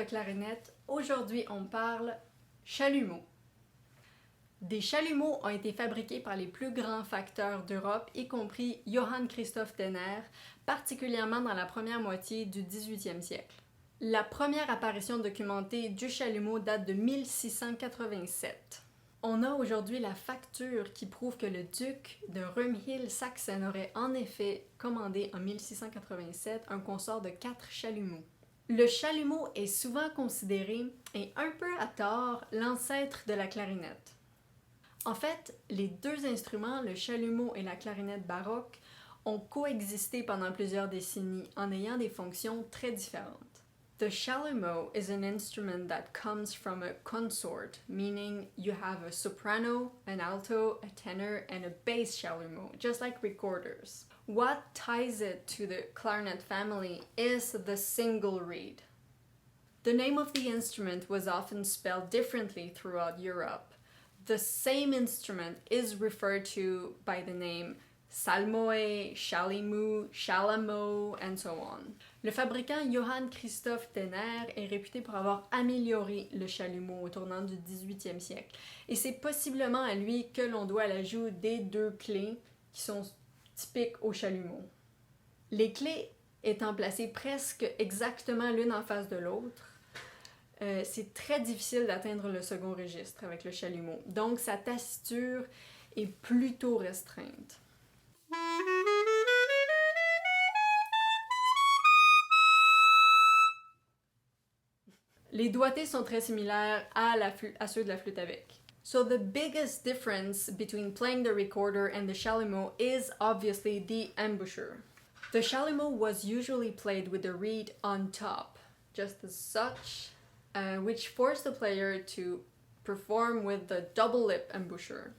clarinette. Aujourd'hui, on parle chalumeau. Des chalumeaux ont été fabriqués par les plus grands facteurs d'Europe, y compris Johann Christoph Tenner, particulièrement dans la première moitié du 18e siècle. La première apparition documentée du chalumeau date de 1687. On a aujourd'hui la facture qui prouve que le duc de Rumhild-Sachsen aurait en effet commandé en 1687 un consort de 4 chalumeaux. Le chalumeau est souvent considéré, et un peu à tort, l'ancêtre de la clarinette. En fait, les deux instruments, le chalumeau et la clarinette baroque, ont coexisté pendant plusieurs décennies en ayant des fonctions très différentes. The chalumeau is an instrument that comes from a consort, meaning you have a soprano, an alto, a tenor, and a bass chalumeau, just like recorders. What ties it to the clarinet family is the single reed. The name of the instrument was often spelled differently throughout Europe. The same instrument is referred to by the name salmoé, chalimou, chalamo, and so on. Le fabricant Johann Christoph Tenner est réputé pour avoir amélioré le chalumeau au tournant du 18e siècle. Et c'est possiblement à lui que l'on doit l'ajout des deux clés qui sont typiques au chalumeau. Les clés étant placées presque exactement l'une en face de l'autre, c'est très difficile d'atteindre le second registre avec le chalumeau. Donc sa tessiture est plutôt restreinte. Les doigtés sont très similaires à ceux de la flûte avec. So the biggest difference between playing the recorder and the chalumeau is obviously the embouchure. The chalumeau was usually played with the reed on top, just as such, which forced the player to perform with the double lip embouchure.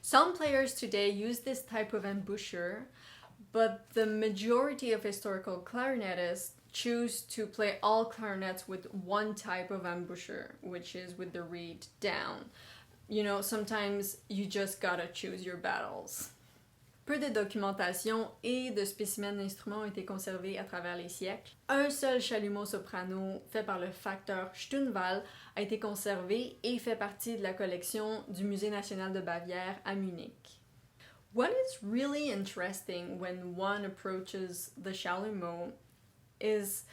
Some players today use this type of embouchure, but the majority of historical clarinetists choose to play all clarinets with one type of embouchure, which is with the reed down. You know, sometimes you just gotta choose your battles. Peu de documentation et de spécimens d'instruments ont été conservés à travers les siècles. Un seul chalumeau soprano fait par le facteur Stunwald a été conservé et fait partie de la collection du Musée national de Bavière à Munich. What is really interesting when one approaches the chalumeau is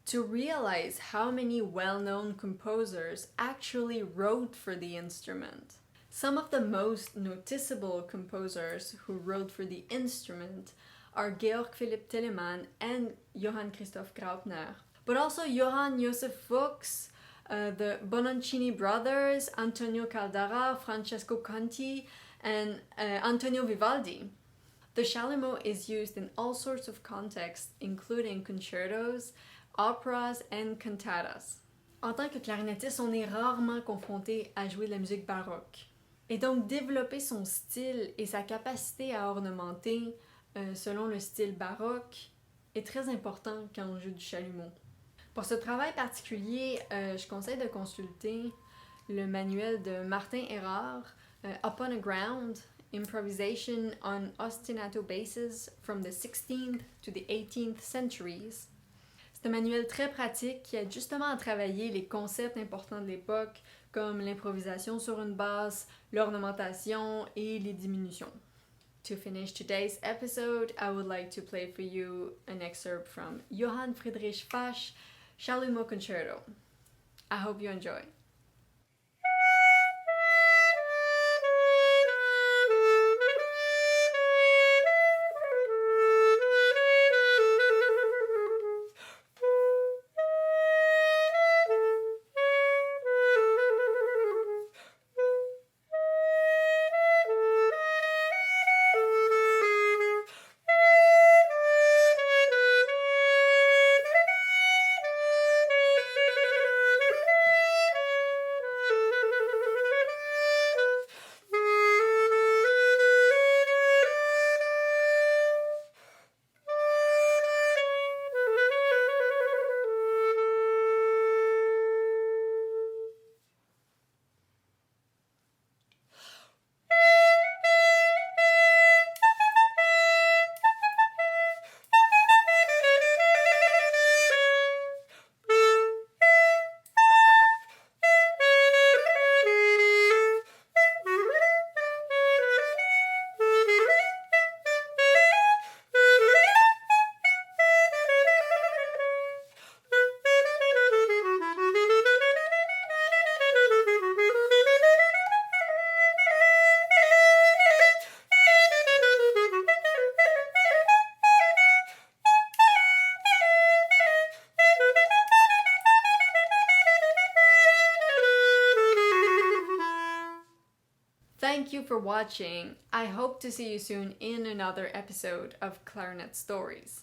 to realize how many well-known composers actually wrote for the instrument. Some of the most noticeable composers who wrote for the instrument are Georg Philipp Telemann and Johann Christoph Graupner, but also Johann Joseph Fuchs, the Bononcini brothers, Antonio Caldara, Francesco Conti, and Antonio Vivaldi. The chalumeau is used in all sorts of contexts, including concertos, operas, and cantatas. En tant que clarinettiste, on est rarement confronté à jouer de la musique baroque. Et donc, développer son style et sa capacité à ornementer selon le style baroque est très important quand on joue du chalumeau. Pour ce travail particulier, je conseille de consulter le manuel de Martin Erard, Upon a Ground, Improvisation on Ostinato Basses from the 16th to the 18th centuries. C'est un manuel très pratique qui aide justement à travailler les concepts importants de l'époque, comme l'improvisation sur une basse, l'ornementation et les diminutions. To finish today's episode, I would like to play for you an excerpt from Johann Friedrich Fasch, Chalumeau Concerto. I hope you enjoy. Thank you for watching. I hope to see you soon in another episode of Clarinet Stories.